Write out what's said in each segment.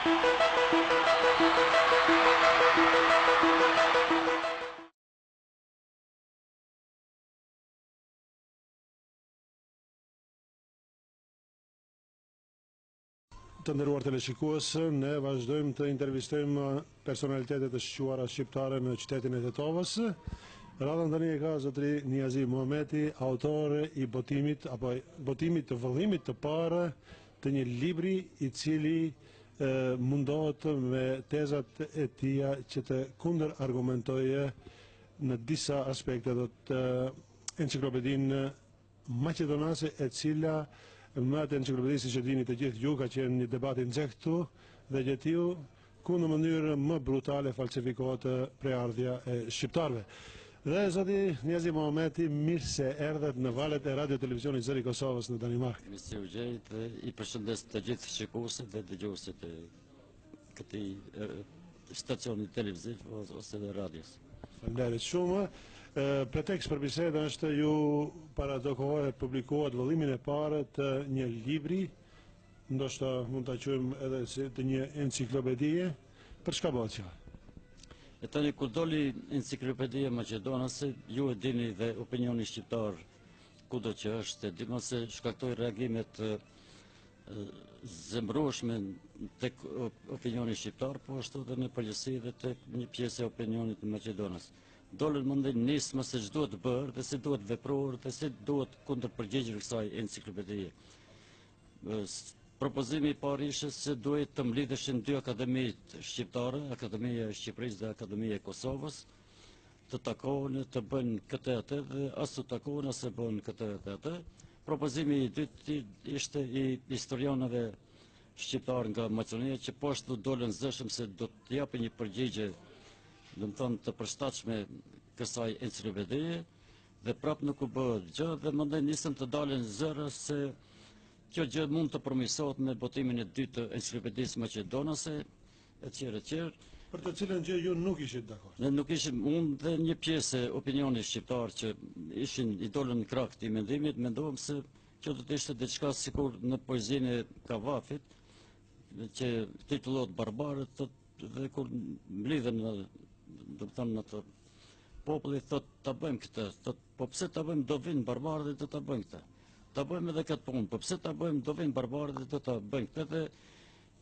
Të nderuar teleshikues, ne vazhdojmë të intervistojmë personalitetet të shquara shqiptare në qytetin e Tetovës. Radhën tani e ka zotëri Niazi Muhameti, autore i botimit apo botimit të vëllimit të parë të një libri i cili mundohet me tezat e tija që të kundër argumentoje në disa aspekte do të enciklopedinë maqedonase e cila më atë enciklopedisë që dini të gjithë ju ka qenë një debat i nxehtë këtu dhe gjetiu ku në mënyrë më brutale falsifikohet preardhja e shqiptarëve. Dhe zoti Niazi Muhameti, mirë se erdhet në valët e radio televizionit Zëri i Kosovës në Danimark. Mirë se u gjejt dhe i përshëndes të gjithë shikuesit dhe dëgjuesit e këtij stacioni televiziv ose dhe radios. Faleminderit shumë. Pretekst për bisedën është ju para do kohë publikohet vëllimin e parë të një libri, ndoshta mund ta quajmë edhe si të një enciklopedie. Për çka bëhet kjo? E tani kur doli enciklopedia maqedonase, ju e dini dhe opinioni shqiptar kudo që është, e di se shkaktoi reagime të zemërueshme tek opinioni shqiptar, po ashtu edhe në përgjithësi dhe tek një pjesë e opinionit të Maqedonës. Dolën mundin nismë se ç'duhet të bërë dhe si duhet veprohet dhe si duhet kundërpërgjigjur kësaj enciklopedie. Propozimi i parë ishte se duhet të mlidheshin dy akademitë shqiptare, Akademia e Shqipërisë dhe Akademia e Kosovës, të takohen, të bëjnë këtë atë dhe as të takohen as të bëjnë këtë atë. Propozimi i dytë ishte i historianëve shqiptar nga Maqedonia që po ashtu dolën zëshëm se do të japin një përgjigje të përshtatshme kësaj enciklopedie dhe prap nuk u bë gjë dhe mandej nisën të dalin zëra se kjo gjë mund të përmirësohet me botimin e dytë të enciklopedisë maqedonase, etj. Për të cilën gjë ju nuk ishit dakord. Ne nuk ishim, unë dhe një pjesë e opinionit shqiptar që i dolën në krah këtij mendimit, mendohem se kjo do të ishte diçka sikur në poezinë e Kavafit, që titullohet Barbarët, dhe kur mlidhen në atë populli thot ta bëjmë këtë, thot po pse ta bëjmë, do vinë barbarët dhe do ta bëjnë këtë. Ta bëjmë edhe këtë punë, po pse ta bëjmë, do vinë barbarët dhe do ta bëjnë këtë. Dhe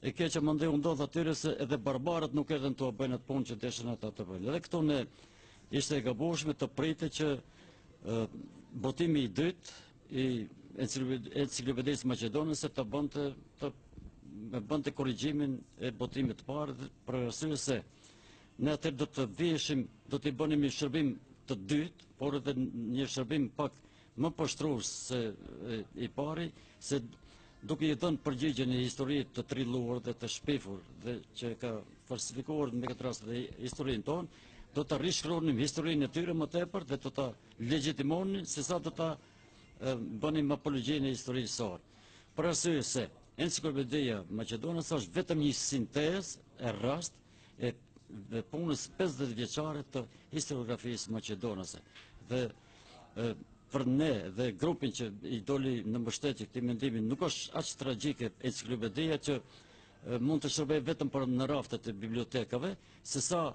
e keqja më ndeu ndodh atyre se edhe barbarët nuk erdhën të bëjnë atë punë që deshin ata të bëjnë. Edhe këtu ne ishte e gabueshme të pritet që botimi i dytë i enciklopedisë maqedonase të bënte korrigjimin e botimit të parë për arsye se ne atëherë do të viheshim, do t'i bënim një shërbim të dytë, por edhe një shërbim pak më poshtrues se i pari, se duke i dhënë përgjigje në histori të trilluar dhe të shpifur dhe që ka falsifikuar në këtë rast dhe historinë tonë, do të rishkruanim historinë e tyre më tepër dhe do të legjitimonin se sa do të bënim apologjinë e historisë së. Për arsye se enciklopedia maqedonase është vetëm një sintezë e rast e punës 50 vjeçare të historiografisë maqedonase. Dhe për ne dhe grupin që i doli në mbështetje këtij mendimi, nuk është aq tragjike enciklopedia që mund të shërbejë vetëm për në raftet e bibliotekave, sesa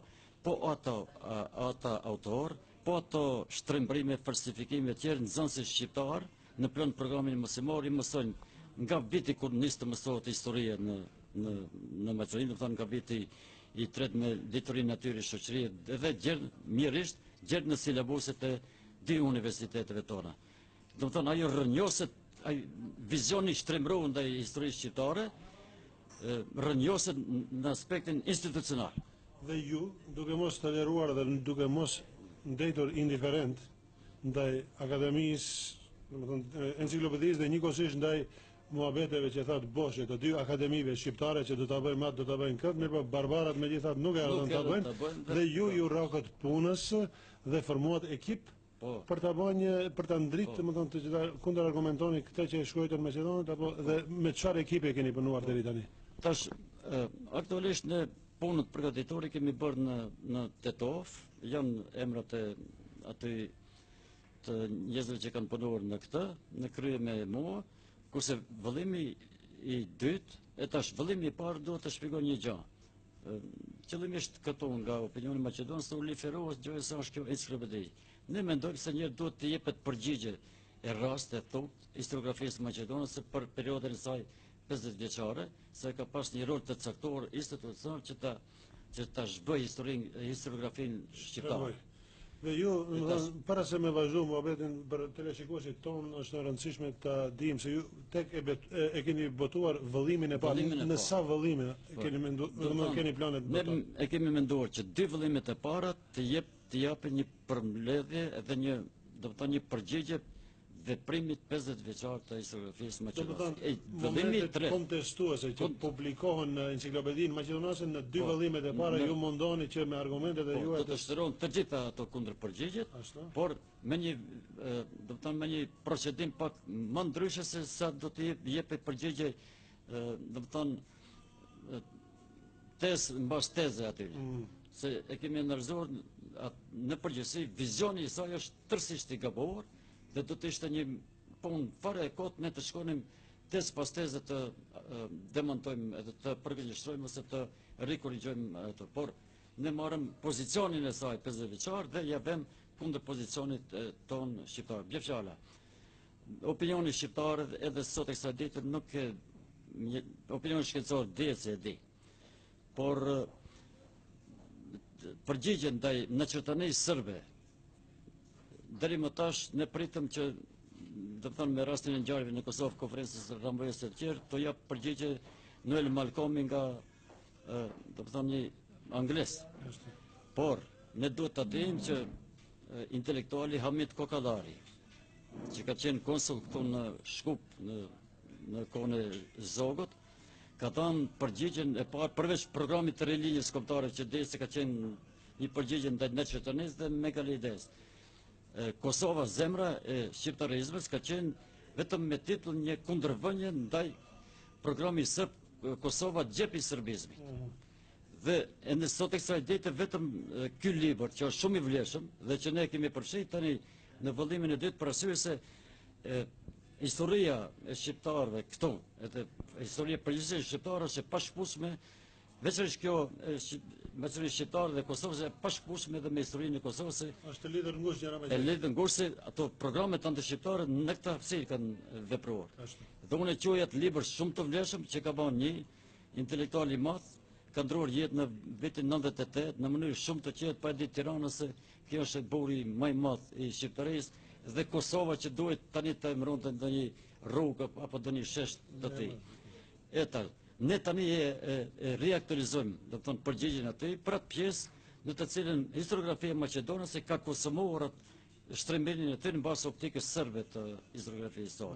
po ata autor, po ato shtrembrime, falsifikime të tjerë nxënësit shqiptar në plan programin mësimor i mësojnë nga viti kur nis të mësohet historia në Maqedoni, do të thonë nga viti i tretë me diturinë natyrë shoqërie dhe gjerë në silabuset e dy universiteteve tona. Do të thonë ajo rrënjoset, vizioni shtrembruar ndaj historisë shqiptare, rrënjoset në aspektin institucional. Dhe ju, duke mos toleruar dhe duke mos ndetur indiferent ndaj akademisë, domethënë enciklopedisë dhe njëkohësisht ndaj muhabeteve që thatë boshe të dy akademive shqiptare që do ta bëjmë atë, do ta bëjnë këtë, mirë po barbarat megjithatë nuk erdhën ta bëjnë dhe ju rakët punës dhe formuat ekip për ta bënë për ta ndritë, domethënë të kundër argumentoni këtë që e shkruajtën Maqedonët apo dhe me çfarë ekipe keni punuar deri tani? Tash aktualisht ne punët përgatitore kemi bërë në Tetov, janë emrat e aty të njerëzve që kanë punuar në këtë, në krye me mua, kurse vëllimi i dytë, e tash vëllimi i parë duhet të shpjegoj një gjë. Qëllimisht këtu nga opinioni maqedonës të u liferohet gjë se është kjo enciklopedi. Ne mendojmë se njëherë duhet të jepet përgjigje e rastë e thotë historiografisë maqedonëse për periudhën e saj 50 vjeçare, se ka pas një rol të caktuar institucional që ta zhbëj historiografinë shqiptare. Dhe ju, para se me vazhdu muhabetin për teleshikuesit tonë, është e rëndësishme të dimë se ju tek e keni botuar vëllimin e parë. Në sa vëllime keni planet botuar? Ne e kemi menduar që 2 vëllimet e para të japin një përmbledhje edhe një përgjigje veprimit 50 vjeçar të historiografisë maqedonase. Momentet kontestuese që publikohen në enciklopedinë maqedonase në 2 vëllimet e para ju mundoni që me argumentet e juaja të shtërojnë të gjitha ato kundërpërgjigjet, por me një procedim pak më ndryshe se sa do të jepet përgjigje, tezë mbas teze aty. Se e kemi analizuar në përgjithësi, vizioni i saj është tërësisht i gabuar dhe do të ishte një punë fare e kotë ne të shkonim tezë pas tezë të demontojmë edhe të përgjigjëstrojmë ose të rikorrigjojmë ato. Por ne marrëm pozicionin e saj 50 vjeçar dhe ja vëm kundër pozicionit ton shqiptar. Bje fjala. Opinioni shqiptar edhe sot e kësaj dite nuk e opinioni shkencor dihet se e di. Por përgjigjen ndaj nacionalisë serbe deri më tash ne pritëm që do të thonë me rastin e ngjarjeve në Kosovë, konferencës së Rambojës së tjerë, to jap përgjigje Noel Malcolmi nga do të thonë një angles. Por ne duhet ta dimë që intelektuali Hamid Kokallari, që ka qenë konsul këtu në Shkup në kohën e Zogut, ka thënë përgjigjen e parë përveç programit të rilinjës kombëtare që dhe se ka qenë një përgjigje ndaj Neçetonis dhe Megalides. Kosova, zemra e shqiptarizmës, ka qenë vetëm me titull një kundërvënie ndaj programi sërb Kosova gjepi serbizmit. Dhe në sot e kësaj dite vetëm ky libër që është shumë i vlefshëm dhe që ne kemi përfshirë tani në vëllimin e dytë për arsye se historia e shqiptarëve këtu, edhe historia përgjithësisht e shqiptarëve është e pashkpueshme, veçanërisht kjo mesëri shqiptar dhe Kosovës e pashkpueshme edhe me historinë e Kosovës. Është lidhur ngushtë gjëra me gjëra. E lidhur ngushtë se ato programet antishqiptare në këtë hapësirë kanë vepruar. Dhe unë e quaj atë libër shumë të vlefshëm që ka bën një intelektual i madh, ka ndruar jetë në vitin 98 në mënyrë shumë të qetë pa ditë Tiranës se kjo është buri më i madh i shqiptarisë dhe Kosova që duhet tani të emëronte ndonjë rrugë apo ndonjë shesh të tij. Ne tani e reaktualizojmë, do të thonë përgjigjen aty për atë pjesë në të cilën historiografia e Maqedonës ka konsumuar shtrembimin e tyre mbas optikës serbe të historiografisë së.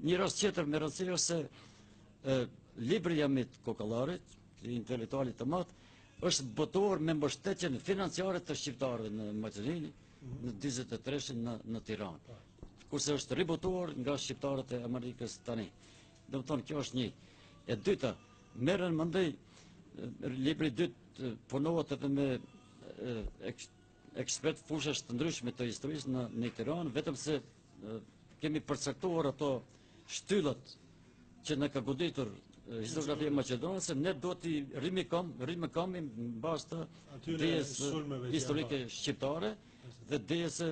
Një rast tjetër me rëndësi është se libri i Hamid Kokallarit, intelektualit të madh, është botuar me mbështetjen financiare të shqiptarëve në Maqedoni në 43-shin në Tiranë. Kurse është ribotuar nga shqiptarët e Amerikës tani. Do të thonë kjo është një. E dyta, merren mendoj libri i dytë punohet edhe me ekspert fushash të ndryshme të historisë në Tiranë, vetëm se kemi përcaktuar ato shtyllat që na ka goditur historiografia e Maqedonës, ne do t'i rimëkami mbas të dijes historike shqiptare dhe dijes se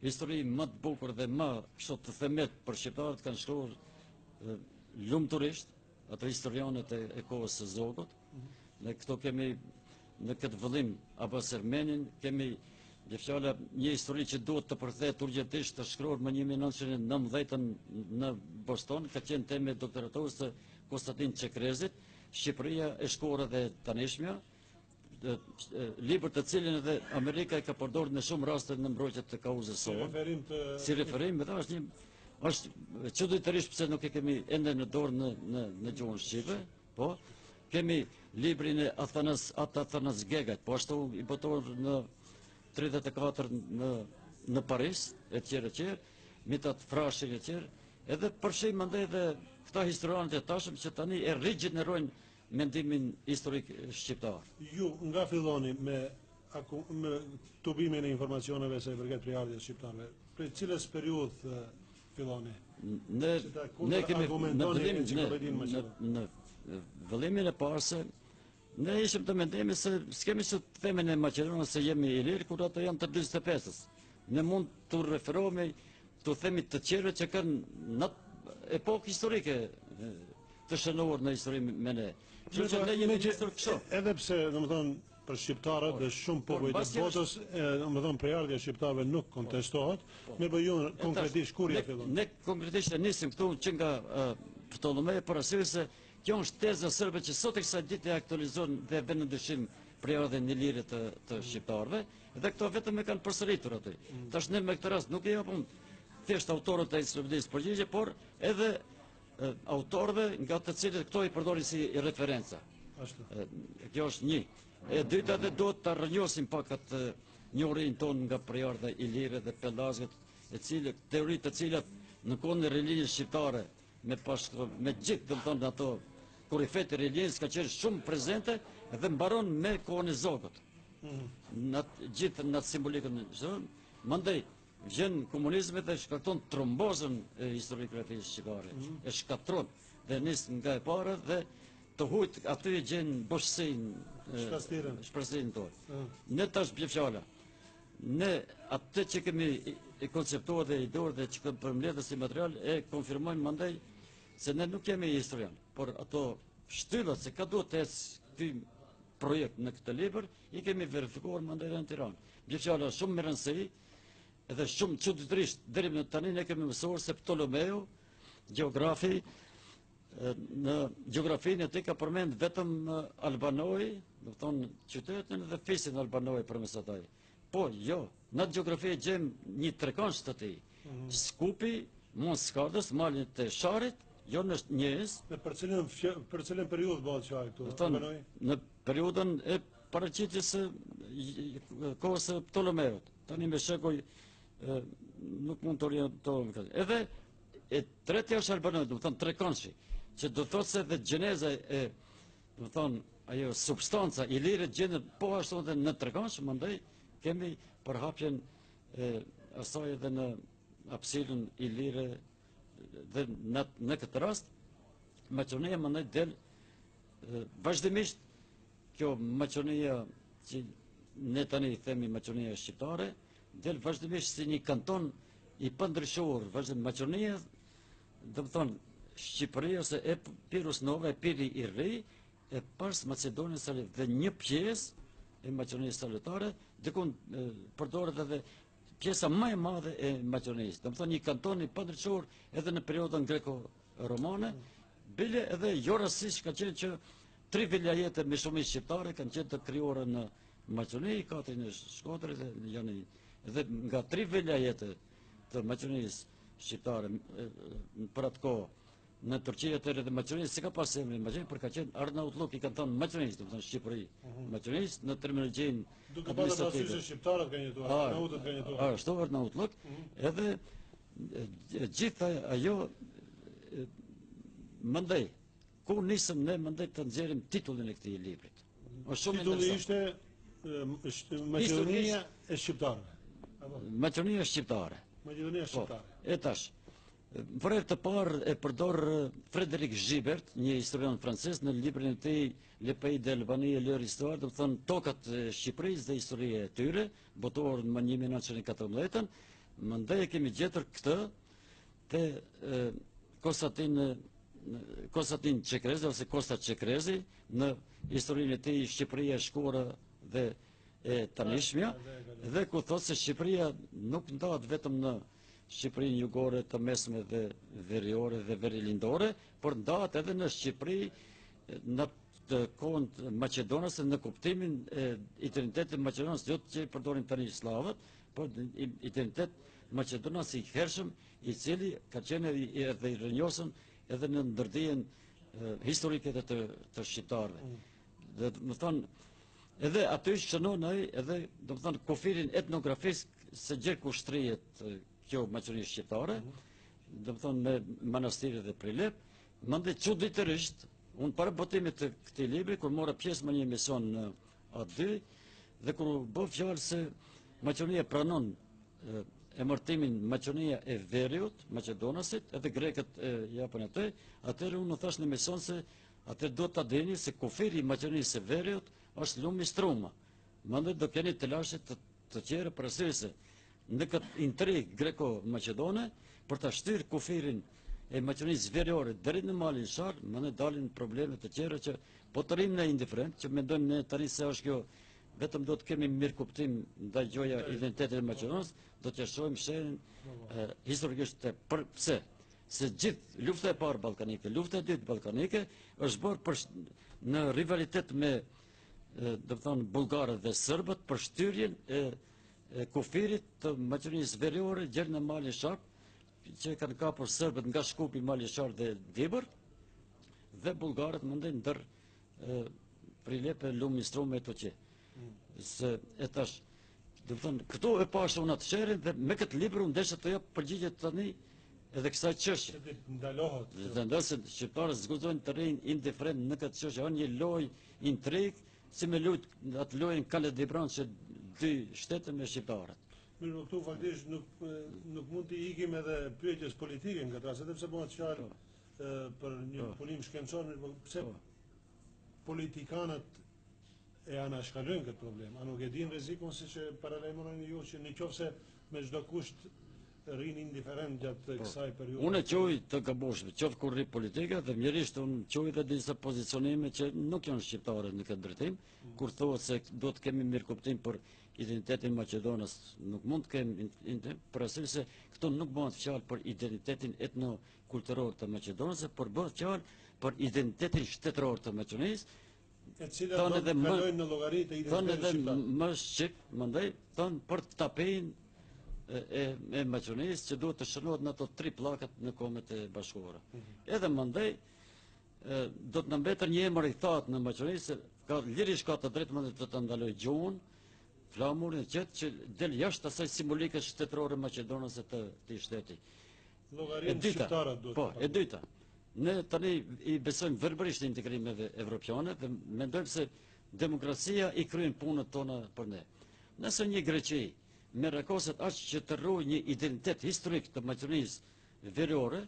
histori më të bukur dhe më kështu të themet për shqiptarët kanë shkruar lumturisht ato historianët e kohës së Zogut. Ne këto kemi në këtë vëllim Abbas Ermenin, kemi dhe fjala një histori që duhet të përkthehet urgjentisht të shkruar më 1919 në Boston, ka qenë temë doktoraturës të Konstantin Çekrezit, Shqipëria e shkuar dhe tanishmja, libër të cilin edhe Amerika e ka përdorur në shumë raste në mbrojtje të kauzës sonë. Si referim, është çuditërisht pse nuk e kemi ende në dorë në gjuhën shqipe, po kemi librin e Athanas Gegat, po ashtu i botuar në 34 në Paris, etj, Mithat Frashin etj, edhe përfshijmë mandej edhe këta historianët e tashëm që tani e rigjenerojnë mendimin historik shqiptar. Ju nga filloni me tubimin e informacioneve se i përket prejardhjes shqiptarëve, prej cilës periudhë filloni? Ne kemi në vëllimin e parë se ne ishim të mendimit se s'kemi që të themin e Maqedonës se jemi i lirë, kur ato janë të 45-ës. Ne mund të referohemi, të themi të tjerëve që kanë në epokë historike të shënuar në histori me ne. Kështu që ne jemi gjithër kështu. Edhe pse, domethënë, për shqiptarët dhe shumë popull të botës, domethënë prejardhja e shqiptarëve nuk kontestohet, mirë ju konkretisht kur ja fillon. Ne konkretisht e nisim këtu që nga Ptolomej për arsye se kjo është teza sërbe që sot e kësaj ditë e aktualizohen dhe vën në dyshim prejardhjen e lirë të shqiptarëve, dhe këto vetëm e kanë përsëritur aty. Tash ne me këtë rast nuk e japim thjesht autorët e enciklopedisë përgjigje, por edhe autorëve nga të cilët këto i përdorin si referenca. Kjo është një. E dyta dhe do të rrënjosim pak atë njohurinë tonë nga prejardhja e lirë dhe pellazhet, teoritë të cilat në kohën e religjisë shqiptare me gjithë domethënë ato kurifet e religjisë ka qenë shumë prezente dhe mbaron me kohën e Zogut. Gjithë në simbolikën mandej vjen komunizmi dhe shkakton trombozën e historiografisë shqiptare. E shkatron dhe nis nga e para dhe të hujt aty e gjen boshësinë, shpresinë tonë. Ne tash bie fjala. Ne atë që kemi konceptuar dhe idor dhe që kemi përmbledhur si material e konfirmojmë mandej se ne nuk kemi historian, por ato shtyllat se ka duhet të ecë ky projekt në këtë libër i kemi verifikuar mandej në Tiranë. Bie fjala shumë me rëndësi edhe shumë çuditërisht deri më tani ne kemi mësuar se Ptolomeu, gjeografi, në gjeografinë e tij ka përmend vetëm Albanoi, do të thonë qytetin dhe fisin Albanoi përmes asaj. Po, jo, në gjeografi gjejmë një trekansh të tij. Skupi, mund Skardës, malin të Sharit, jo në njës. Për cilën periudhë bëhet fjalë këtu? Albanoi? Në periudhën e paraqitjes së kohës së Ptolomeut. Tani me shekuj nuk mund të orientohem këtë. Edhe e tretja është Albanoi, do të thonë trekanshi, që do thotë se dhe gjeneza e, do të thonë, ajo substanca i lirë gjendet po ashtu edhe në trekansh, mandej kemi përhapjen asaj edhe në hapësirën i lirë dhe në këtë rast Maqedonia mandej del vazhdimisht kjo Maqedonia që ne tani themi Maqedonia shqiptare del vazhdimisht si një kanton i pandryshuar, vazhdimisht Maqedonia, do të thonë Shqipëria ose e Pirus Nova, e Piri i Ri, e pas Maqedonisë së Veriut dhe një pjesë e Maqedonisë salutare, dikun përdoret edhe pjesa më e madhe e Maqedonisë. Do të thonë një kanton i pandryshuar edhe në periudhën greko-romane, bile edhe jo rastësisht ka qenë që 3 vilajete me shumë shqiptare kanë qenë të krijuara në Maqedoni, 4 në Shkodër dhe janë edhe nga 3 vilajete të Maqedonisë shqiptare për atë kohë në Turqi atëherë dhe Maqedonisë si ka pas emrin Maqedoni, por ka qenë Arnautluk i kanton Maqedonisë, do të thonë Shqipëri. Maqedonisë në terminologjinë duke pasur parasysh se shqiptarët kanë jetuar, arnautët kanë jetuar. Ashtu Arnautluk, edhe gjithë ajo mandej ku nisëm ne mandej të nxjerrim titullin e këtij librit. Është shumë interesant. Titulli ishte Maqedonia e shqiptarëve. Maqedonia shqiptare. Maqedonia shqiptare. E tash për të parë e përdor Frederic Gibert, një historian francez, në librin e tij Le Pays d'Albanie et leur histoire, do të thonë tokat e Shqipërisë dhe historia e tyre, botuar në 1914. Mandej kemi gjetur këtë te Konstantin Çekrezi ose Kosta Çekrezi në historinë e tij Shqipëria e shkura dhe e tanishmja, dhe ku thotë se Shqipëria nuk ndahet vetëm në Shqipërinë jugore, të mesme dhe veriore dhe verilindore, por ndahet edhe në Shqipëri në të kohën të Maqedonës në kuptimin e identitetit Maqedonës, jo që përdorin tani slavët, por identitet Maqedonës i hershëm, i cili ka qenë edhe i rënjosur edhe në ndërdijen historike të shqiptarëve. Dhe më thonë, edhe aty shënon ai edhe do të thonë kufirin etnografik se gjë kushtrihet kjo Maqedonia shqiptare, do të thonë me manastire dhe prilep, mandej çuditërisht, unë para botimit të këtij libri, kur mora pjesë në një mision në A2, dhe kur bë fjalë se Maqedonia pranon emërtimin Maqedonia e Veriut, Maqedonasit, edhe grekët e japën atë, atëherë unë thash në emision se atëherë do ta dini se kufiri i Maqedonisë së Veriut është lumi struma. Mandej do keni të lashe të qere përësirëse në këtë intrig greko-maqedone për të shtyrë kufirin e Maqedonisë Veriore deri në malin Shark, mandej dalin probleme të tjera që po të rrim në indiferent, që mendojmë ne tani se është kjo vetëm do të kemi mirë kuptim ndaj gjoja identitetit e Maqedonës, do të shohim sherin historikisht pse se gjithë lufta e parë ballkanike, lufta e dytë ballkanike është bërë në rivalitet me do të thonë bullgarët dhe serbët për shtyrjen e kufirit të Maqedonisë Veriore gjerë në malin Sharp, që kanë kapur serbët nga Shkupi, mali Sharp dhe Dibër, dhe bullgarët mundin ndër Prilepe, lumi Strume e Toqe. Se e tash, do të thonë, këto e pasha unë atë sherin dhe me këtë libër unë desha të jap përgjigje tani edhe kësaj çështje. Ndalohet. Vendosë shqiptarët zguzojnë të rrinë indiferent në këtë çështje, është një lojë intrig, si me lut atë lojën Kalle Dibran që dy shtete me shqiptarët. Mirë, këtu faktisht nuk mund të ikim edhe pyetjes politike në këtë rast, edhe pse bëhet fjalë për një punim shkencor, pse politikanët e anashkalojnë këtë problem. A nuk e din rrezikun siç e paralajmëroni ju që nëse me çdo kusht rrin indiferent gjatë kësaj periudhe? Unë e quaj të gaboshme, qoftë kur rri politika dhe mjerisht unë quaj dhe disa pozicionime që nuk janë shqiptare në këtë drejtim, kur thuhet se do të kemi mirë kuptim për identitetin Maqedonës, nuk mund të kemi për arsye se këtu nuk bëhet fjalë për identitetin etno-kulturor të Maqedonës, por bëhet fjalë për identitetin shtetëror të Maqedonisë, e cila do të kalojnë në llogari të identitetit shqiptar. Më shqip, mandej thonë për tapin e Maqedonisë që duhet të shënohet në ato 3 pllakat në Kombet e Bashkuara. Edhe mandej do të na mbetër një emër i thatë në Maqedonisë, lirisht ka të drejtë mandej të ta ndaloj gjuhën, flamurin që del jashtë asaj simbolike shtetërore Maqedonës të këtij shteti. Llogarinë shqiptare duhet. Po, e dyta. Ne tani i besojmë verbalisht integrimeve evropiane dhe mendojmë se demokracia i kryen punët tona për ne. Nëse një Greqi me rakoset aq që të rrojë një identitet historik të Maqedonisë Veriore,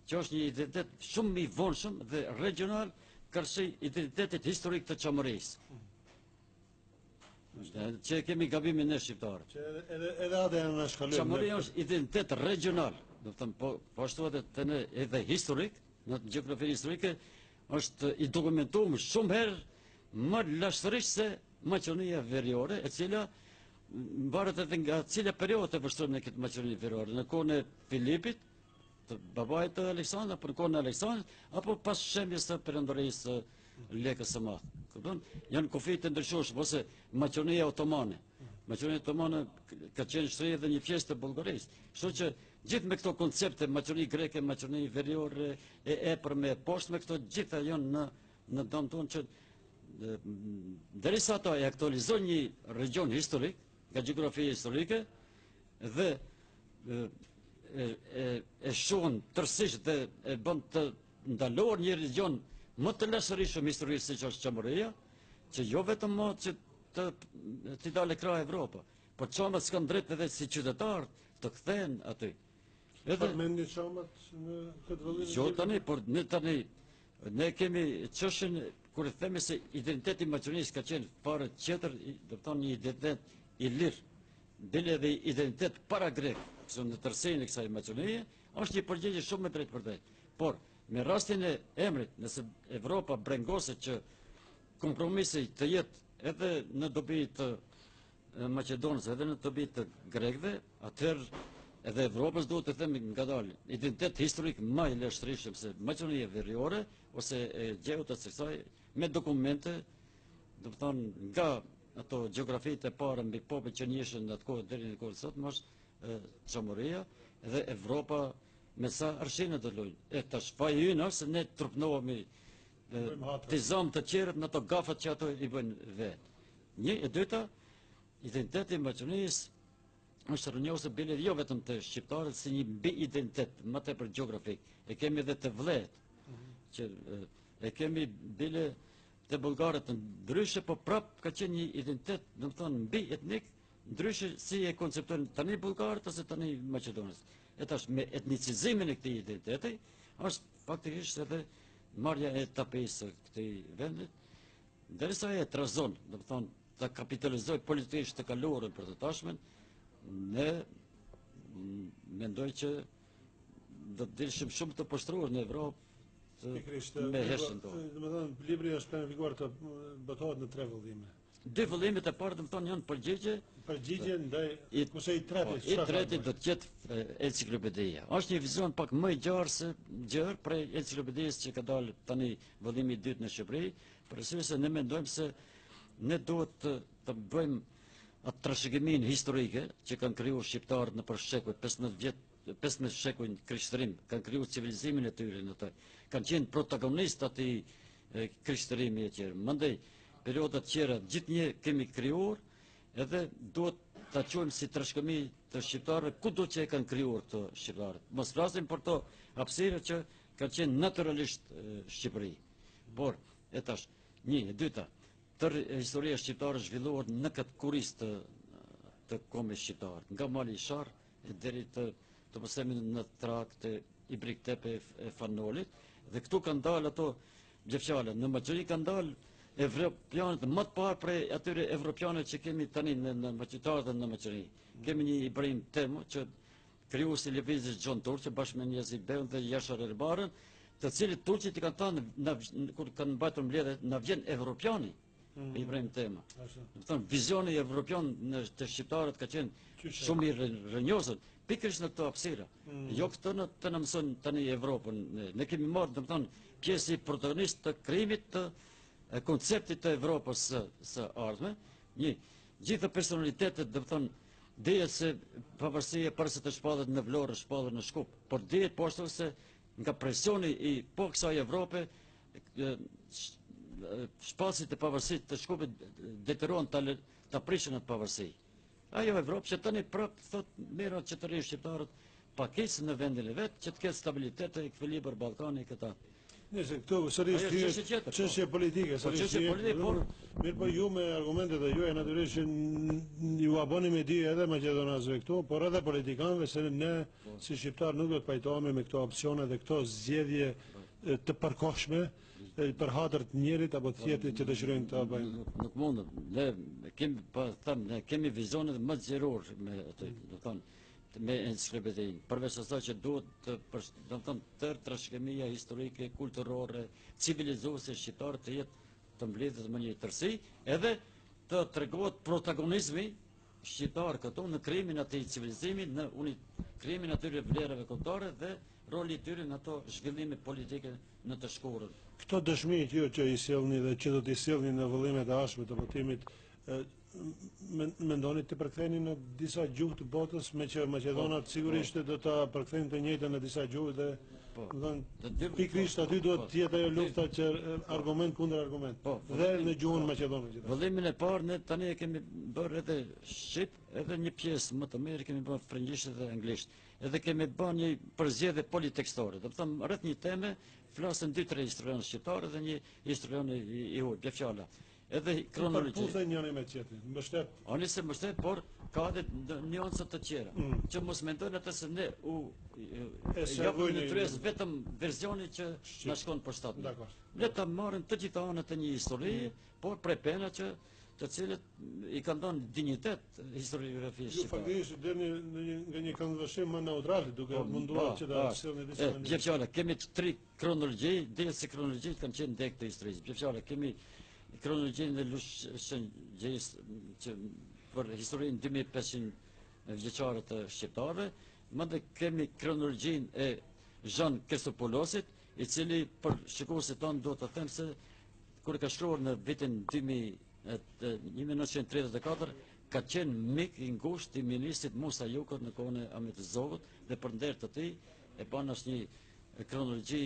që është një identitet shumë i vonshëm dhe regional, kërsi identitetit historik të Çamorisë. Që kemi gabimin ne shqiptarë. Që edhe atë janë anashkalojmë. Çamoria është identitet regional, do të thënë po ashtu edhe ne edhe historik, në gjeografi historike është i dokumentuar shumë herë më lashtërisht se Maqedonia Veriore, e cila varet edhe nga cila periudhë të vështron në këtë Maqedoni Veriore, në kohën e Filipit, të babait të Aleksandrit, apo në kohën e Aleksandrit, apo pas shembjes së perandorisë Lekës së Madh. Kupton? Janë kufi të ndryshshëm, ose Maqedonia Otomane. Maqedonia Otomane ka qenë shtrirë dhe një pjesë të Bullgarisë. Kështu që gjithë me këto koncepte, Maqedoni greke, Maqedoni Veriore, për me poshtë me këto gjitha janë në dëm tonë që derisa ata e aktualizojnë një region historik, nga gjeografia historike, dhe e shohin tërësisht dhe e bën të ndalohet një region më të lashërishëm historisë siç është Çamoria, që jo vetëm më që të dalë krah Evropa, por çamat s'kan drejt edhe si qytetar të kthehen aty. Përmendni çamat në këtë vëllim? Jo tani, por ne kemi çështjen kur e themi se identiteti i Maqedonisë ka qenë fare tjetër, do të thonë një identitet i lirë, bile edhe identitet para grek, në tërësinë e kësaj Maqedonie, është një përgjigje shumë e drejtë për drejtë. Por me rastin e emrit, nëse Evropa brengoset që kompromisi të jetë edhe në dobi të Maqedonës, edhe në dobi të grekëve, atëherë edhe Evropës duhet të themi ngadalë identitet historik më i lështërishëm se Maqedonia Veriore ose e gjeut të saj me dokumente, do të thonë nga ato gjeografitë e para mbi popujt që njëshën në atë kohë deri në kohën sot, më është Çamoria dhe Evropa me sa arshinë të lojnë. E tash faji ynë është se ne trupnohemi të zonë të qerët në ato gafat që ato i bëjnë vetë. Një e dyta, identiteti i Maqedonisë është rënjosur bile jo vetëm të shqiptarët si një mbi identitet më tepër gjeografik. E kemi edhe të vlet, që e kemi bile të bullgarët ndryshe, po prap ka qenë një identitet, do të thonë mbi etnik ndryshe si e konceptojnë tani bullgarët ose tani maqedonës. E tash me etnicizimin e këtij identiteti është faktikisht edhe marrja e tapesë së këtij vendit, derisa e trazon, do të thonë, ta kapitalizoj politikisht të kaluarën për të tashmen, ne mendoj që do të dilshim shumë të poshtruar në Evropë me heshtën tonë. Domethënë libri është planifikuar të botohet në 3 vëllime. 2 vëllimet e parë, domethënë, janë Përgjigje ndaj kurse i treti do të jetë enciklopedia. Është një vizion pak më i gjerë prej enciklopedisë që ka dalë tani vëllimi i dytë në Shqipëri, për arsye se ne mendojmë se ne duhet të bëjmë atë trashëgimin historike që kanë krijuar shqiptarët në shekuj 15 shekuj krishterimi, kanë krijuar civilizimin e tyre në të. Kanë qenë protagonistë atij krishterimi e tjerë. Mandej periodat tjera gjithnjë kemi krijuar, edhe duhet ta quajmë si trashëgimi të shqiptarëve kudo që e kanë krijuar të shqiptarët. Mos flasim për to hapësirë që kanë qenë natyralisht Shqipëri. Por e tash, e dyta, tërë historia shqiptare zhvillohet në këtë kuris të kombit shqiptar, nga Mali i Sharr deri të mos themi në trakt i Briktepe e Fanolit, dhe këtu kanë dalë ato bjefqale. Në Maqedoni kanë dalë evropianët më të parë prej atyre evropianëve që kemi tani në Maqedoni dhe në Maqedoni. Kemi një Ibrahim Temo që krijuesi i lëvizjes Gjon Turqi bashkë me Niyazi Beun dhe Yashar Erbarën, të cilët turqit i kanë thënë kur kanë mbajtur mbledhjet, na vjen evropiani. Ibrahim Tema. Do të thonë vizioni evropian të shqiptarët ka qenë shumë i rrënjosur, pikërisht në këtë hapësirë. Jo këtë të na mëson tani Evropën. Ne kemi marrë, do të thonë, pjesë protagonist të krijimit të konceptit të Evropës së ardhme. Gjithë personalitetet, do të thonë, dihet se pavarësia para se të shpallet në Vlorë, shpallet në Shkup, por dihet poshtë se nga presioni i kësaj Evrope shpasit e pavarësit të Shkupit detyrohen ta prishin atë pavarësi. Ajo Evropë që tani prapë thot merra që të rrinë shqiptarët pakisë në vendin e vet, që të ketë stabilitet e ekuilibër Ballkani këta. Nëse këtu sërish çështje politike, mirë po ju me argumentet e juaja natyrisht që ju aboni me di edhe maqedonasve këtu, por edhe politikanëve se ne si shqiptar nuk do të pajtohemi me këto opsione dhe këto zgjedhje të përkohshme për hatër të njërit apo të tjetrit që dëshirojnë ta bëjnë. Nuk mundem. Ne kemi vizionet më zgjeror me atë, do të thonë, me enciklopedinë. Përveç asaj që duhet do të thonë tërë trashëgimia historike, kulturore, civilizuese shqiptare të jetë të mbledhet më një tërësi, edhe të tregohet protagonizmi shqiptar këtu në krijimin e atij civilizimi, në krijimin e atyre vlerave kombëtare dhe roli i tyre në ato zhvillime politike në të shkurtër. Këto dëshmi ju që i sjellni dhe që do t'i sjellni në vëllimet e ardhshme të votimit, mendoni të përktheni në disa gjuhë të botës, me që maqedonat sigurisht do ta përkthejnë të njëjtën në disa gjuhë dhe pikërisht aty duhet të jetë ajo lufta që argument kundër argument. Dhe në gjuhën maqedone. Vëllimin e parë ne tani e kemi bërë edhe shqip, edhe një pjesë më të mirë kemi bërë frëngjisht dhe anglisht. Edhe kemi bërë një përzgjedhje politekstore. Do të thonë rreth një teme flasin 2-3 historianë shqiptarë dhe një historian i huaj, bjefqala. Edhe kronologji. Përputhen njëri me tjetrin, mbështet. Oni se mbështet, por ka edhe nyanca të tjera. Që mos mendojnë ata se ne japim në tryezë vetëm versionin që na shkon përshtat. Ne ta marrim të gjitha anët e një historie, por prej pena të cilët i kanë dhënë dinjitet historiografisë shqiptare. Ju faktikisht deri nga një këndvështrim më neutral, duke munduar që ta sjellni disa vendime. Bjefqala, kemi 3 kronologji, dhe se kronologjitë kanë qenë ndek të historisë. Bjefqala, kemi kronologjinë e Lushëngjejës që për historinë 2500 vjeçare të shqiptarëve, madje kemi kronologjinë e Jean Kersopolosit, i cili për shikuesit tonë do të them se kur ka shkruar në vitin 1934 ka qenë mik i ngushtë i ministrit Musa Jukut në kohën e Ahmet Zogut dhe për nder të tij e bën as një kronologji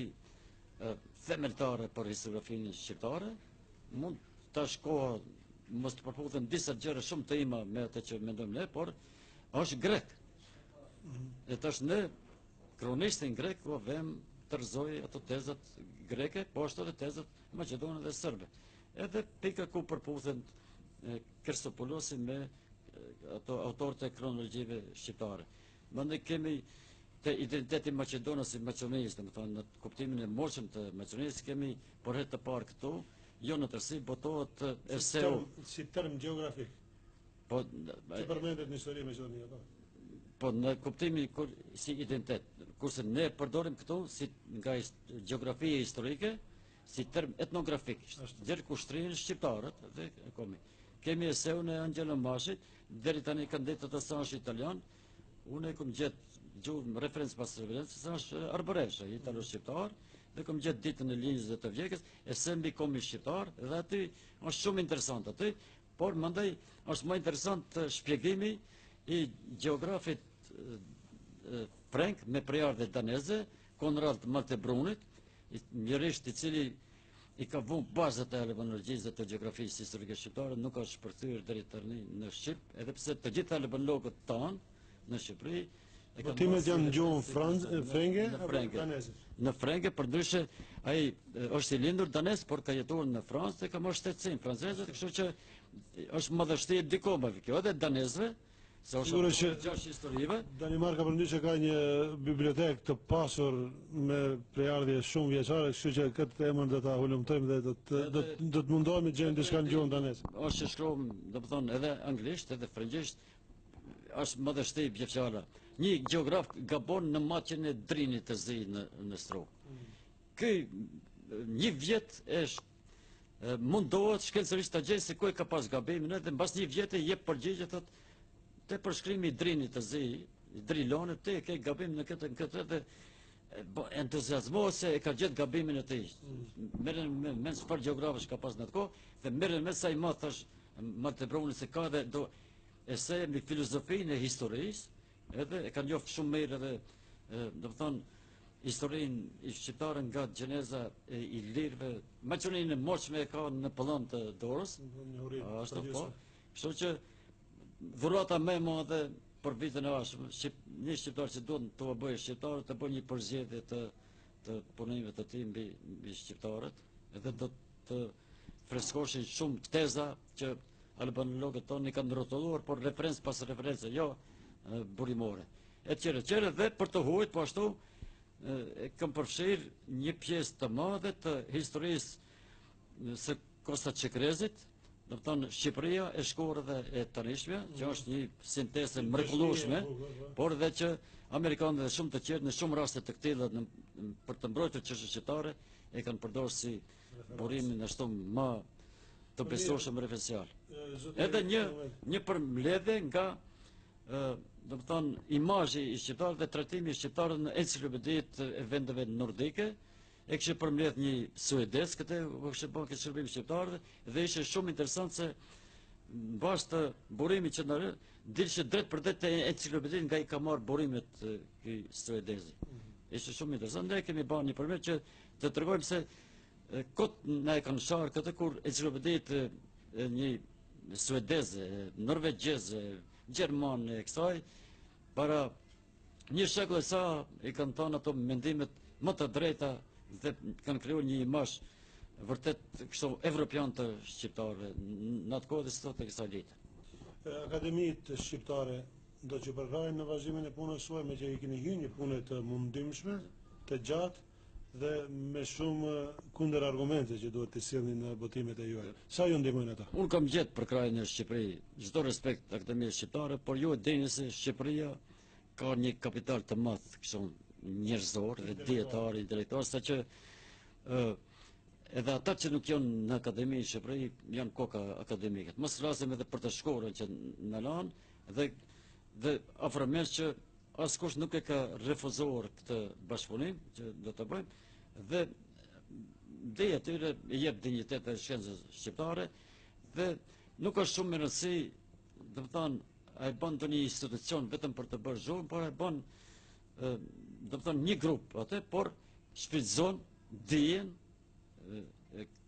themeltare për historiografinë shqiptare. Mund ta shkoha mos të përputhen disa gjëra shumë të ima me atë që mendojmë ne, por është grek. E tash ne kronistin grek u vëm tërzoi ato tezat greke, po ashtu edhe tezat maqedone dhe serbe. Edhe pika ku përputhen Kersopolosi me ato autorët e kronologjive shqiptare. Mandej kemi te identiteti Maqedonës si Maqedonisë, domethënë në kuptimin e morshëm të Maqedonisë kemi për herë të parë këtu, jo në tërësi botohet Eseu. Si term gjeografik. Po Që përmendet në histori me Maqedonia, po. po në kuptimin si identitet, kurse ne përdorim këtu si nga gjeografia historike, si term etnografik, gjerë kushtrinë shqiptarët dhe komi. Kemi Eseun e Angelo Mashit, deri tani kandidat të sash italian, unë e kom gjetë gjuhë referencë pas referencës, është Arboresha, italo-shqiptar, dhe kom gjetë ditën e linjës dhe të vjekës, Esembi komi shqiptar, dhe aty është shumë interesant aty, por mandej është më interesant shpjegimi i geografit Frank me prejardhje daneze, Konrad Maltebrunit, njërisht i cili i ka vënë bazat e albanologjisë dhe të gjeografisë historike shqiptare, nuk ka shpërthyer deri tani në Shqip, edhe pse të gjithë albanologët tanë në Shqipëri Votimet janë në gjuhën frenge apo daneze? Në frenge, përndryshe ai është i lindur danes, por ka jetuar në Francë dhe ka marrë shtetësinë franceze, kështu që është madhështi e dikomave kjo edhe danezëve, se është gjash historive. Danimarka përndryshe ka një bibliotekë të pasur me prejardhje shumë vjeçare, kështu që këtë emër do ta hulumtojmë dhe do të mundohemi të gjejmë diçka në gjuhën daneze. Është që shkruam, domethënë edhe anglisht edhe frëngjisht, është madhështi vjeçare. Një geograf gabon në matjen e drinit të zi në strokë. Ky një vjet mundohet shkencërisht ta gjejë se ku e ka pas gabimin, edhe mbas një vjeti jep përgjigje, thotë te përshkrimi i drinit të zi, i drilonit, te ke gabim në këtë dhe entuziazmohet se e ka gjetë gabimin e tij. Merren me çfarë geografësh ka pas në atë kohë, dhe merren me sa i madh thash Maltebruni se ka dhe do ese mbi filozofinë e historisë, edhe e kanë njoftë shumë mirë edhe domethënë historinë shqiptare nga gjeneza e Ilirëve, Maqedoninë e moshme e ka në pëllën të dorës. Ashtu po. Kështu që dhurata më e madhe për vitin e ardhshëm, një shqiptar që duhet të bëjë shqiptar, të bëjë një përzgjedhje të punimeve të tij mbi shqiptarët, edhe do të freskoshin shumë teza që albanologët tonë i kanë rrotulluar, por referencë pas referencë, jo burimore. Etjere, dhe për të huajt, po ashtu, kam përfshirë një pjesë të madhe të historisë së Kosta Çekrezit, do të thonë Shqipëria e shkuar dhe e tanishme, që është një sintezë mrekullueshme, por edhe që amerikanët dhe shumë të tjerë në shumë raste të këtilla për të mbrojtur çështën shqiptare e kanë përdorur si burimin ashtu më të besueshëm referencial. Edhe një përmbledhje nga do të thonë imazhi i shqiptarëve dhe trajtimi i shqiptarëve në enciklopeditë e vendeve nordike, e kishte përmbledh një suedez këtë kishte bërë këtë shërbim shqiptarëve dhe ishte shumë interesant se mbas të burimit që na dilshte drejt për drejt te enciklopeditë nga i ka marrë burimet ky suedezi. Ishte shumë interesant, ne kemi bërë një përmbledhje që të tregojmë se kot na e kanë sharë këtë kur enciklopeditë një suedeze, norvegjeze, gjermane e kësaj, para një shekull e sa i kanë thënë ato mendimet më të drejta dhe kanë krijuar një imazh vërtet kështu evropian të shqiptarëve në atë kohë dhe sot e kësaj dite. Akademitë shqiptare do që përkrajnë në vazhdimin e punës suaj me që i keni hyrë një punë të mundimshme, të gjatë dhe me shumë kundër argumente që duhet të sillni në botimet e juaja. Sa ju ndihmojnë ata? Unë kam gjetë për krajin e Shqipëri, çdo respekt Akademisë Shqiptare, por ju e dini se Shqipëria ka një kapital të madh kështu njerëzor dhe dietar, intelektual, saqë edhe ata që nuk janë në Akademinë e Shqipëri janë koka akademike. Mos flasim edhe për të shkollën që na lanë dhe afërmësh që askush nuk e ka refuzuar këtë bashkëpunim që do të bëjmë dhe dhe atyre i jep dinjitet e shkencës shqiptare dhe nuk është shumë më rëndësi, do të thonë, ai bën një institucion vetëm për të bërë zhurmë, por ai bën do të thonë një grup atë, por shfrytëzon dijen,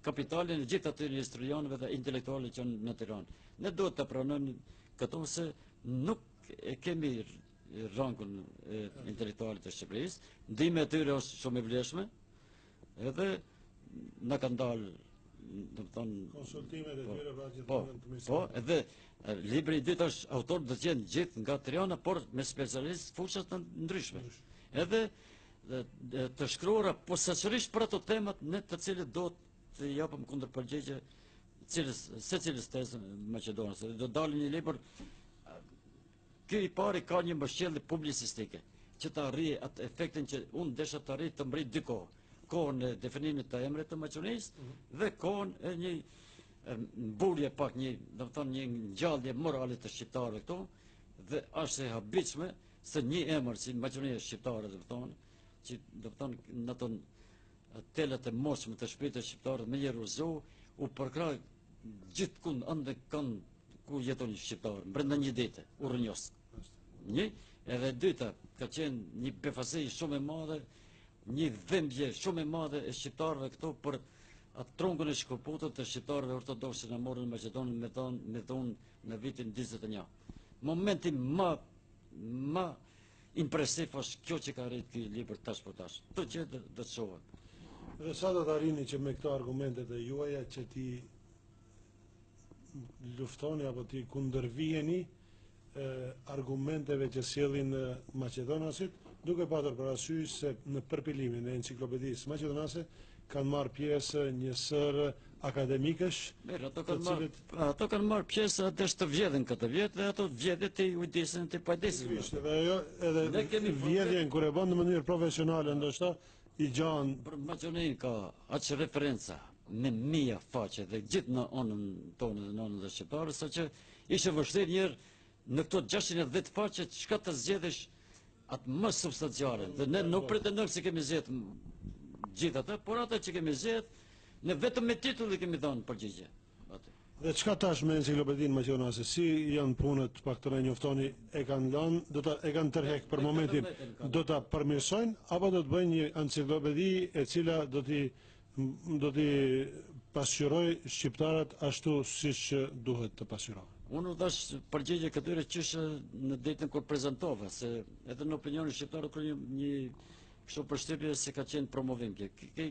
kapitalin e gjithë atyre historianëve dhe intelektualëve që janë në Tiranë. Ne duhet të pranojmë këto se nuk e kemi rangun intelektualit të Shqipërisë, ndihma e tyre është shumë e vlefshme, edhe na kanë dalë konsultimet e tyre pra që Po, edhe libri I dytë është autor do të jenë gjithë nga Tirana, por me specialistë fushës të ndryshme. Edhe të shkruara posaçërisht për ato temat në të cilët do të japim kundërpërgjigje secilës tezë maqedonase. Do dalë një libër. Ky I pari ka një mbështjellje publicistike që të arrijë atë efektin që unë desha të arrijë të mbrit dy kohë. Kohën e definimit të emrit të Maqedonisë dhe kohën e një mburje pak një ngjallje morale të shqiptarëve këtu, dhe është e habitshme se një emër si Maqedonia shqiptare që në ato telet e mosshme të shpirtit shqiptarët me një ruzu u përkrah gjithkund ande kanë ku jeton shqiptar brenda një dite, u rrënjos. Një, edhe dyta, ka qenë një befasi shumë e madhe, një dhimbje shumë e madhe e shqiptarëve këtu për atë trongun e shkëputët të shqiptarëve ortodoksë që në morën në Maqedonin me dhunë në vitin 41. Momenti më impresiv është kjo që ka rritë ky libër tash për tash. Të që do të shohën. Dhe sa do të arrini që me këto argumentet e juaja që ti luftoni apo ti kundërvijeni argumenteve që sjellin maqedonasit, duke patur parasysh se në përpilimin e enciklopedisë maqedonase kanë marrë pjesë një sër akademikësh. Ato kanë marrë pjesë atë të vjedhin këtë vjet dhe ato vjedhjet I ujdesin të pajdesin. Edhe vjedhjen kur e bën në mënyrë profesionale ndoshta I gjan. Për Maqedoninë ka atë referenca me mia faqe dhe gjithë në onën tonë dhe në onën dhe shqiptare, saqë ishte vështirë njërë në këto 610 faqe çka të zgjedhësh atë më substanciale. Dhe ne nuk pretendojmë se kemi zgjedhë gjithë atë, por atë që kemi zgjedhë, ne vetëm me titull kemi dhënë përgjigje. Dhe çka tash me enciklopedinë maqedonase, si janë punët, paktën e njoftoni, e kanë lënë, e kanë tërheq për momentin, do ta përmirësojnë apo do të bëjnë një enciklopedi e cila do t'i pasqyroj shqiptarët ashtu siç duhet të pasqyrohen. Unë dhash përgjigje këtyre qyshë në ditën kur prezantova, se edhe në opinionin shqiptar ka një kështu përshtypje se ka qenë promovim.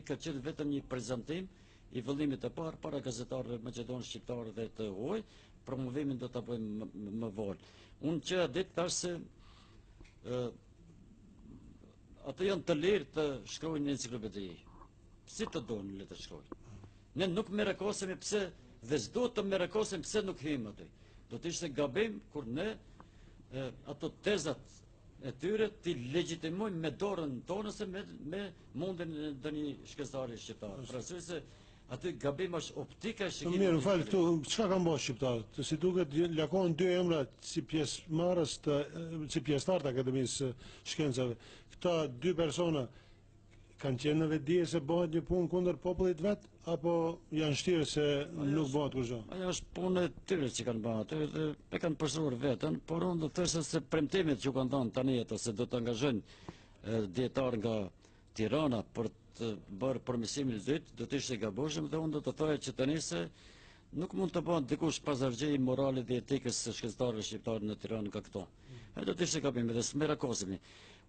Ka qenë vetëm një prezantim I vëllimit të parë para gazetarëve maqedonë shqiptarë dhe të huaj, promovimin do ta bëjmë më vonë. Unë që ditë tash se ato janë të lirë të shkruajnë në enciklopedi. Si të donë le të shkruajnë. Ne nuk merakosemi pse dhe s'do të merakosemi pse nuk hyjmë aty. Do të ishte gabim kur ne ato tezat e tyre ti legjitimojmë me dorën tonë se me mundin e ndonjë shkencëtari shqiptar. Pra se aty gabim është optika e shikimit. Mirë, fal këtu, çka kanë bërë shqiptarët? Si duket lakohen dy emra si pjesëmarrës si pjesëtar të Akademisë Shkencave. Këta dy persona kanë qenë në vetdije se bëhet një punë kundër popullit vet apo janë shtirë se nuk bëhet kurrë? Ajo është punë e tyre që kanë bërë aty dhe e kanë përsëruar veten, por unë do të thosë se premtimet që kanë dhënë tani ato se do të angazhojnë dietar nga Tirana për të bërë përmirësimin e dytë, do të ishte gabueshëm dhe unë do të thoja që tani se nuk mund të bëhet dikush pazargjë morale dhe etikës së shkencëtarëve shqiptarë në Tiranë nga këto. Do të ishte gabim dhe smerakosemi.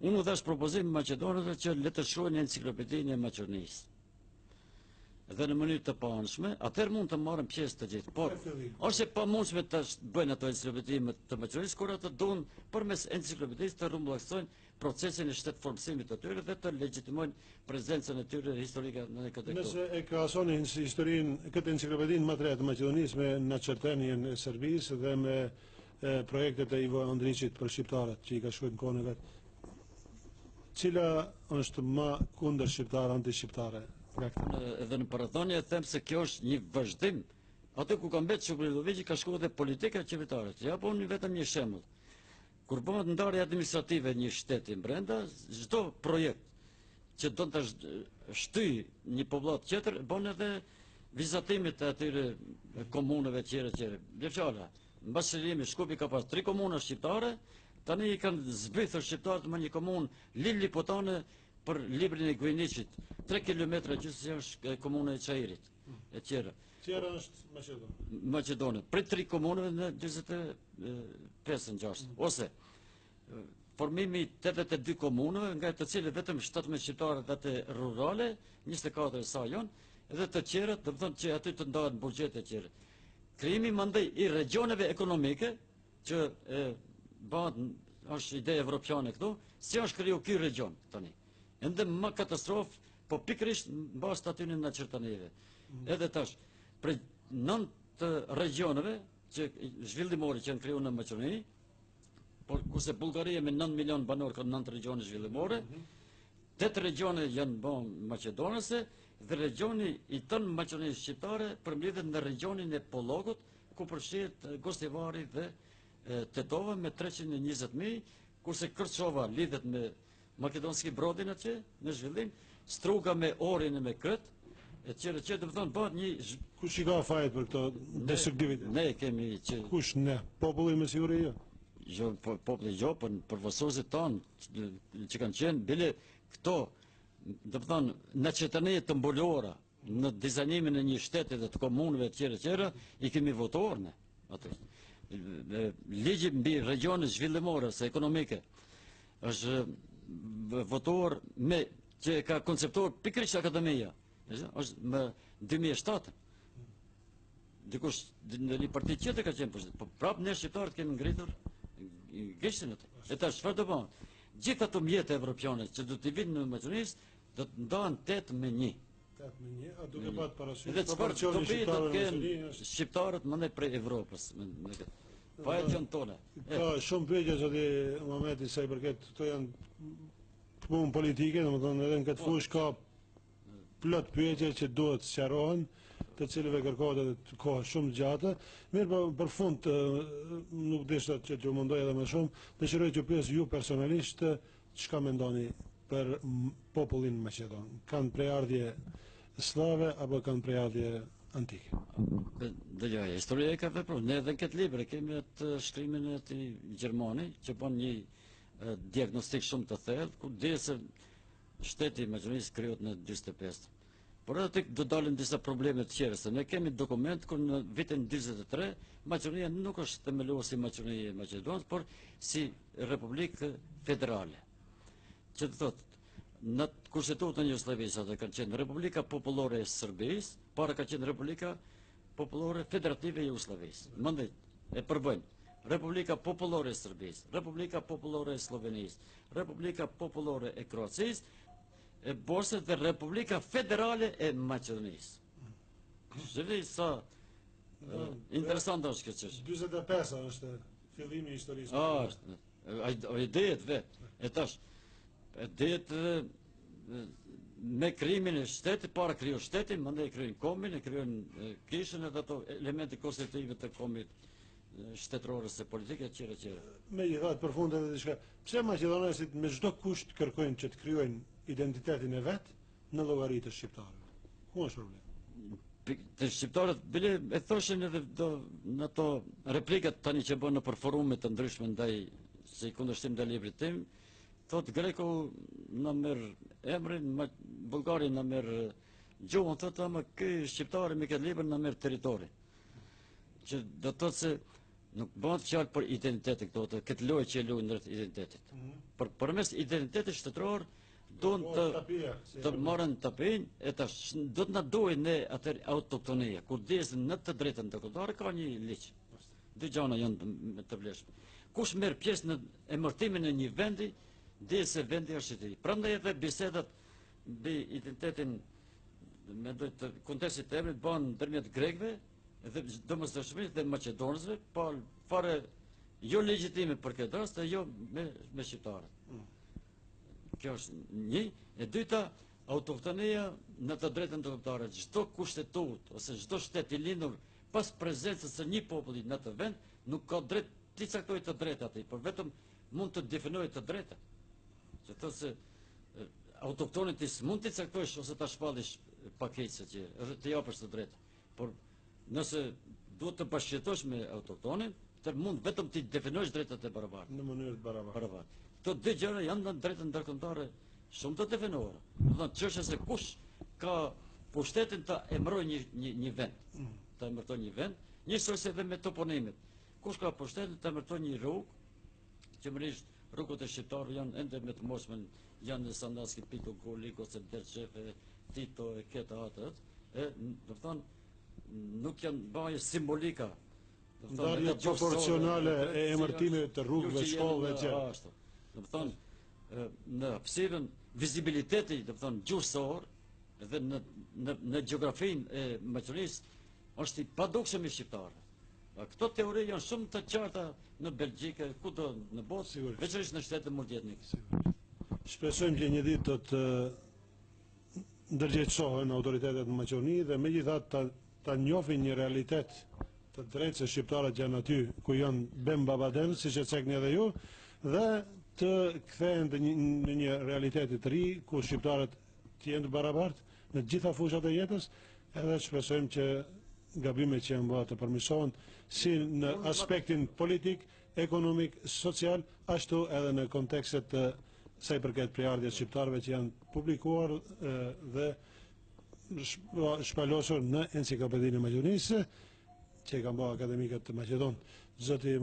Unë u dhash propozim maqedonëve që le të shkruajnë enciklopedinë e Maqedonisë. Dhe në mënyrë të paanshme, atëherë mund të marrin pjesë të gjithë. Por është e pamundshme të bëjnë ato enciklopedi të Maqedonisë, kur ato duan përmes enciklopedisë të rrumbullaktojnë procesin e shtetformësimit të tyre dhe të legjitimojnë prezencën e tyre historike në këtë këtu. Nëse e krahasoni historinë këtë enciklopedinë më të re të Maqedonisë me Naçertenjen e Serbisë dhe me projektet e Ivo Andrićit për shqiptarët që I ka shkruar në kohën e vet. Cila është më kundër shqiptar anti-shqiptare? Edhe në parathonje them se kjo është një vazhdim. Atë ku ka mbetë Shukriloviçi ka shkuar edhe politika qeveritare. Ja po unë vetëm një shembull. Kur bëhet ndarje administrative një shteti brenda, çdo projekt që do të shtyj një popullat tjetër bën edhe vizatimet të atyre komunave tjera. Dhe fjala, mbas shërimit Shkupi ka pas 3 komuna shqiptare, tani I kanë zbritur shqiptarët me një komunë Lillipotane për librin e Gojniçit, 3 kilometra gjysmë është komuna e Çajirit, e tjera. Tjera është Maqedone. Për 3 komunave në 25-6. Ose formimi 82 komunave, nga të cilët vetëm 17 shqiptarët atë rurale, 24 sa janë, edhe të tjerët, do të thonë që aty të ndahet buxhet e tjerë. Krijimi mandej i regioneve ekonomike që bëhet është ide evropiane këtu, si është kriju ky region tani. Ende më katastrofë, po pikërisht mbas statinin e qertaneve. Edhe tash, për 9 regioneve që zhvillimore që janë krijuar në Maqedoni, por kurse Bullgaria me 9 milion banor ka 9 regione zhvillimore, 8 regione janë bën maqedonëse dhe regioni i tën Maqedonisë shqiptare përmbledhet në regionin e Pollogut, ku përfshihet Gostivari dhe Tetova me 320.000, kurse Kërçova lidhet me Makedonski Brodin atje në zhvillim, Struga me Orin e me Kret, e tjerë që do të thonë bëhet një Kush i ka fajt për këto destruktivitet? ne kemi që Kush ne? Populli me siguri jo. jo populli jo, por përvosuesit tonë që kanë qenë bile këto, do të thonë në qytetarët të mbuluara në dizajnimin e një shteti dhe të komunëve të tjera i kemi votuar ne atë. Ligji mbi regione zhvillimore se ekonomike është votuar me që ka konceptuar pikërisht akademia. Është më 2007. Dikush në një parti tjetër ka qenë përshtat. Po prapë ne shqiptarët kemi ngritur gishtin atë. E tash çfarë do bëjmë? Gjithë ato mjete evropiane që do të vinë në Maqedonisë do të ndahen 8-1. 8-1, a duke patë parasysh Dhe çfarë do bëjë do të kenë shqiptarët më prej Evropës me këtë. Fajat janë tona. Ka shumë pyetje zoti Muhameti sa i përket këto janë punë politike, domethënë edhe në këtë fushë ka plot pyetje që duhet sqarohen, të cilëve kërkohet edhe kohë shumë gjatë. Mirë, për fund nuk desha që t'ju mundoj edhe më shumë, dëshiroj që pyes ju personalisht çka mendoni për popullin maqedon. Kanë prejardhje slave apo kanë prejardhje antike? Dëgjoj, historia e ka vepruar. Ne edhe në këtë libër kemi atë shkrimin e atij gjermani që bën një diagnostik shumë të thellë, ku dhe se shteti i Maqedonisë krijohet në 45. Por edhe do dalin disa probleme të tjera, se ne kemi dokument ku në vitin 43 Maqedonia nuk është themeluar si Maqedonia e Maqedonisë, por si Republikë Federale. Që të thotë, në Kushtetutën e Jugosllavisë atë kanë qenë Republika Popullore e Serbisë, para ka qenë Republika Popullore Federative e Jugosllavisë. Mandej e përbëjnë Republika Popullore e Serbisë, Republika Popullore e Slovenisë, Republika Popullore e Kroacisë, e Bosnjës dhe Republika Federale e Maqedonisë. Shëvi sa interesant është kjo çështje. 45 është fillimi i historisë. Ai idejet vetë. E tash idejet me krijimin e shtetit, para kriju shtetin, mandej krijojnë kombin, e krijojnë kishën edhe ato elemente konstitutive të kombit shtetërore se politike etj. Megjithatë përfund edhe diçka. Pse maqedonesit me çdo kusht kërkojnë që të krijojnë identitetin e vet në llogari të shqiptarëve? Ku është problemi? Të shqiptarët bile e thoshin edhe në ato replikat tani që bën në forume të ndryshme ndaj si kundërshtim ndaj librit tim, thotë greku na merr emrin, bullgari na merr gjuhën, thotë ama ky shqiptari me këtë libër na merr territorin. Që do të thotë se nuk bëhet fjalë për identitetin këto, këtë lojë që luajnë ndër identitetit. Përmes identitetit shtetëror duan të marrën tapin e tash do të na duhen ne atë autoktonia, kur desën në të drejtën ndërkombëtare ka një ligj. Dy gjëra janë të vlefshme. Kush merr pjesë në emërtimin e një vendi, dhe se vendi është i tij. Prandaj edhe bisedat mbi identitetin me të kontekstit të emrit bën ndërmjet grekëve dhe domosdoshmërisht dhe maqedonësve, pa fare jo legjitime për këtë rast, e jo me shqiptarët. Kjo është një. E dyta, autoktonia në të drejtën ndërkombëtare. Çdo kushtetutë ose çdo shtet i lindur pas prezencës së një populli në atë vend nuk ka drejt të caktojë të drejtat atij, por vetëm mund të definojë të drejtat. Që thotë se autoktonit ti s'mund të caktojësh ose ta shpallësh pakicë që edhe të japësh të drejtë. Por nëse duhet të bashkëjetosh me autoktonin, të mund vetëm ti definojësh drejtat e barabartë. Në mënyrë të barabartë. Këto dy gjëra janë në drejtën ndërkombëtare shumë të definuara. Do të thotë çështja se kush ka pushtetin të emërojë një vend, të emërtojë një vend, njësoj edhe me toponimet. Kush ka pushtetin të emërtojë një rrugë, që mërisht rrugët e shqiptarëve janë ende me të moshmen, janë në Sandaski, Piko, Kolik, ose Derçefe, Tito, e këta atët, do të thonë, nuk janë baje simbolika. Ndarje proporcionale e emërtimit të rrugëve, shkollëve etj. Do të thonë, në hapësirën vizibiliteti, do të thonë, gjuhësor dhe në gjeografinë e Maqedonisë është i padukshëm i shqiptarëve. Këto teori janë shumë të qarta në Belgjikë, kudo në botë, veçanërisht në shtetet multietnike. Shpresojmë që një ditë do të ndërgjegjësohen autoritetet në Maqedoni dhe megjithatë ta njohin një realitet të drejtë se shqiptarët janë aty ku janë bem babadel, siç e cekni edhe ju, dhe të kthehen në një realiteti të ri ku shqiptarët të jenë të barabartë në të gjitha fushat e jetës, edhe shpresojmë që gabimet që janë bërë të përmirësohen si në aspektin politik, ekonomik, social, ashtu edhe në kontekstet sa i përket prejardhjes shqiptarëve që janë publikuar dhe shpalosur në enciklopedinë e Maqedonisë, që i kanë bërë akademikët të Maqedon. Zoti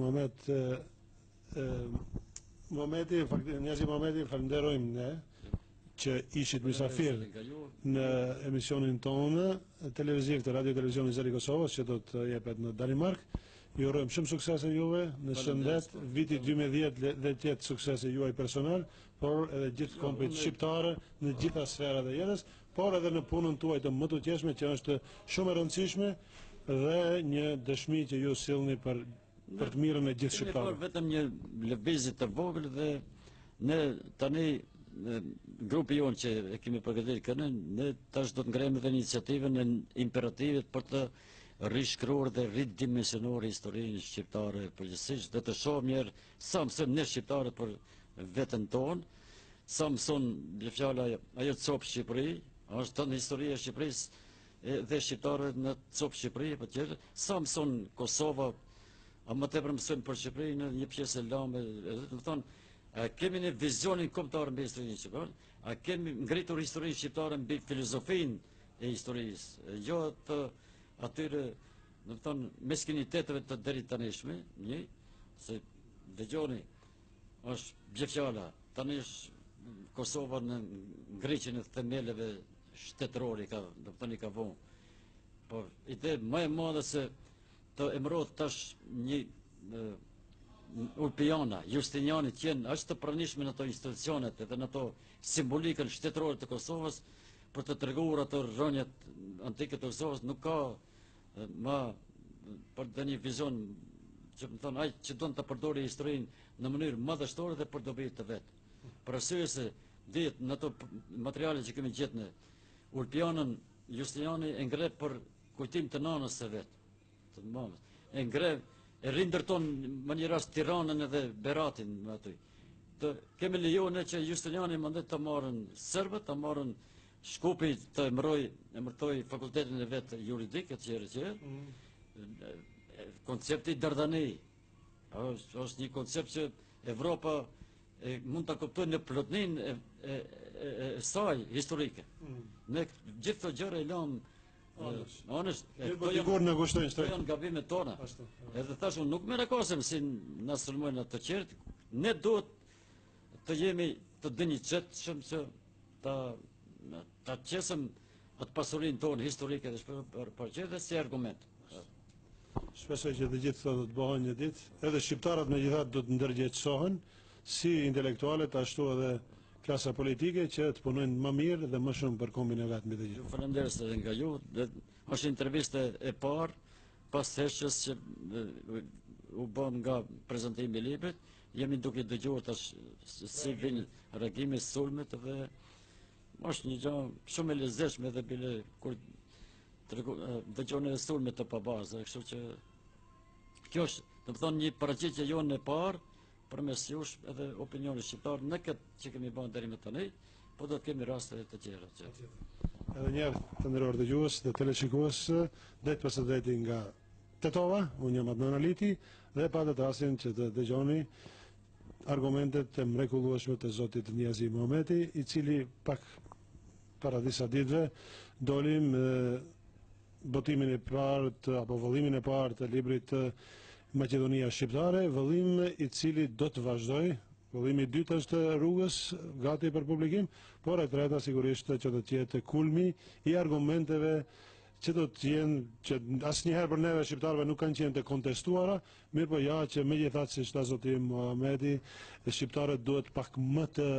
Niazi Mohameti, falenderojmë ne që ishit mysafir në emisionin tonë televiziv të Radio Televizionit Zëri Kosovës që do të jepet në Danimark. Ju urojmë shumë suksese juve në shëndet, viti 2010 dhe të jetë suksese juaj personal, por edhe gjithë kompit shqiptare në gjitha sferat e jetës, por edhe në punën tuaj të më të qeshme që është shumë e rëndësishme dhe një dëshmi që ju sillni për të mirën e gjithë shqiptarëve. Vetëm një lëvizje të vogël dhe ne tani grupi jonë që e kemi përgatitur kënë, ne tash do të ngrejmë edhe iniciativën e imperativit për të rishkruar dhe ridimensionuar historinë shqiptare përgjithsisht dhe të shohim njerë sa mësojmë ne shqiptarët për veten tonë, sa mëson dhe fjala ajo copë Shqipëri, është tënë historia e Shqipërisë dhe shqiptarët në copë Shqipëri, për tjetër, sa mëson Kosova, a më tepër mësojmë për Shqipëri në një pjesë e lame, do të thonë, a kemi një vizionin kombëtar mbi historinë shqiptare, a kemi ngritur historinë shqiptare mbi filozofinë e historisë, jo të atyre, do të thonë, meskiniteteve të deri tanishme, një, se dëgjoni, është gjefjala, tani është Kosova në ngriqjen e themeleve shtetërore, do të thonë i ka vonë. Por ide më e madhe se të emërohet tash një Ulpiana, Justiniani që janë aq të pranishme në ato institucionet dhe në ato simbolikën shtetërore të Kosovës për të treguar ato rrënjët antike të Kosovës, nuk ka më për të një vizion që më thonë ai që don të përdori historinë në mënyrë madhështore dhe për dobi të vet. Për arsye se dihet në ato materiale që kemi gjetur ne, Ulpianën Justiniani e ngre për kujtim të nanës së vet, të mamës. E ngre, e rindërton më një rast Tiranën edhe Beratin me aty. Kemi lejuar ne që Justiniani mandet të marrën serbët, të marrën Shkupi të emërtoi fakultetin e vet juridik etj. Koncepti Dardani është një koncept që Evropa mund ta kuptojë në plotninë e saj historike. Ne gjithë këto gjëra i lëm onest, këto janë gabimet tona. Edhe thashun nuk merakosem si na sulmojnë ato qertë, ne duhet të jemi të dinjitshëm që ta qesëm atë pasurinë tonë historike dhe për qertë si argument. Shpresoj që të gjithë do të bëhen një ditë, edhe shqiptarët megjithatë do të ndërgjegjësohen si intelektualët ashtu edhe klasa politike që të punojnë më mirë dhe më shumë për kombin e vet mbi të gjithë. Faleminderit edhe nga ju. Është intervistë e parë pas theshës që u bën nga prezantimi i librit. Jemi duke dëgjuar tash si vin reagimi sulmet dhe është një gjë shumë e lezetshme edhe bile kur dëgjoni edhe sulmet të pabazë, kështu që kjo është, do të thonë, një paraqitje jonë e parë përmes jush edhe opinionit shqiptar në këtë që kemi bën deri më tani, po do të kemi raste të tjera. Edhe një herë të nderuar dëgjues dhe teleshikues, drejt pas drejti nga Tetova, unë jam Adnan Aliti dhe patët rastin që të dëgjoni argumentet e mrekullueshme të zotit Niazi Mohameti, i cili pak para disa ditëve dolim botimin e parë apo vëllimin e parë të librit Maqedonia Shqiptare, vëllim i cili do të vazhdoj. Vëllimi i dytë është rrugës gati për publikim, por e treta sigurisht që do të jetë kulmi i argumenteve që do të jenë, që asnjëherë për neve shqiptarëve nuk kanë qenë të kontestuara, mirë po ja që megjithatë siç tha zoti Muhamedi, shqiptarët duhet pak më të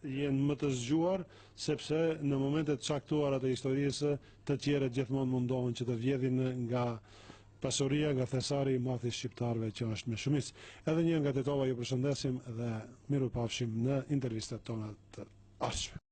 jenë më të zgjuar, sepse në momentet caktuara të historisë të tjerët gjithmonë mundohen që të vjedhin nga pasuria, nga thesari i madh i shqiptarëve që është me shumicë. Edhe një nga Tetova ju përshëndesim dhe miru pafshim në intervistat tona të ardhshme.